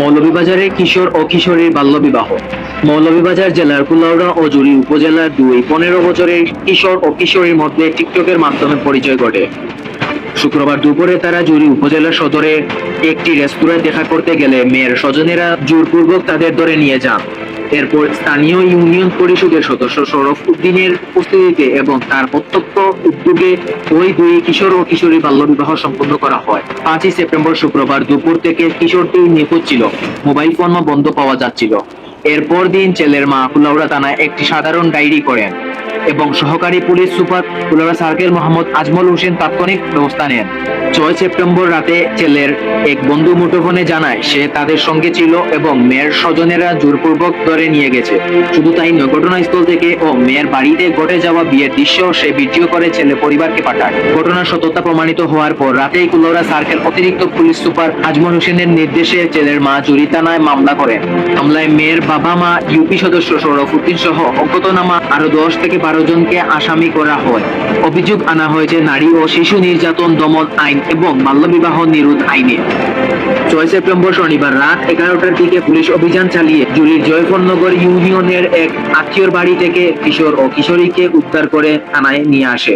মৌলভীবাজারে কিশোর ও কিশোরীর বাল্যবিবাহ। মৌলভীবাজার জেলার কুলাউড়া ও জুড়ি উপজেলার 15 বছরের কিশোর ও কিশোরীর মধ্যে টিকটকের মাধ্যমে পরিচয় ঘটে। শুক্রবার দুপুরে তারা জুড়ি উপজেলা সদরে একটি রেস্তোরাঁয় দেখা করতে গেলে মেয়ের স্বজনেরা জোরপূর্বক তাদের ধরে নিয়ে যান। এরপর স্থানীয় ইউনিয়ন পরিষদের সদস্য শরফ উদ্দিনের উপস্থিতিতে এবং তার প্রত্যক্ষ উদ্যোগে ওই দুই কিশোর ও কিশোরী বাল্যবিবাহ সম্পন্ন করা হয়। 5 সেপ্টেম্বর শুক্রবার দুপুর থেকে কিশোরটি নিখোঁজ ছিল, মোবাইল ফোন বন্ধ পাওয়া যাচ্ছিল। এরপর দিন ছেলের মা কুলাউড়া থানায় একটি সাধারণ ডায়েরি করেন এবং সহকারী police super Kulaura circle Mohammad Ajmal Hossain তাৎক্ষণিক ব্যবস্থা নেন। 6 সেপ্টেম্বর রাতে ছেলের এক বন্ধু মুঠোফোনে জানায় সে তাদের সঙ্গে ছিল এবং মেয়ের স্বজনেরা জোরপূর্বক ধরে নিয়ে গেছে। শুধু তাই নয়, ঘটনাস্থল থেকে ও মেয়ের বাড়িতে ঘটে যাওয়া বিয়ের দৃশ্য সে ভিডিও করে ছেলে পরিবারকে পাঠায়। ঘটনার সত্যতা প্রমাণিত হওয়ার পর রাতেই কুলাউড়া সার্কেল অতিরিক্ত পুলিশ সুপার আজমল হোসেনের নির্দেশে ছেলের মা জুড়ি থানায় মামলা করেন। মামলায় মেয়ের বাবা মা, ইউপি সদস্য শরফ উদ্দিন সহ অজ্ঞাতনামা আরো 10 থেকে 12 জনকে আসামি করা হয়। অভিযোগ আনা হয়েছে নারী ও শিশু নির্যাতন দমন আইন এবং বাল্যবিবাহ নিরোধ আইনে। 6 সেপ্টেম্বর শনিবার রাত 11টার দিকে পুলিশ অভিযান চালিয়ে জুড়ির জয়ফলনগর ইউনিয়নের এক আত্মীয়র বাড়ি থেকে কিশোর ও কিশোরীকে উদ্ধার করে থানায় নিয়ে আসে।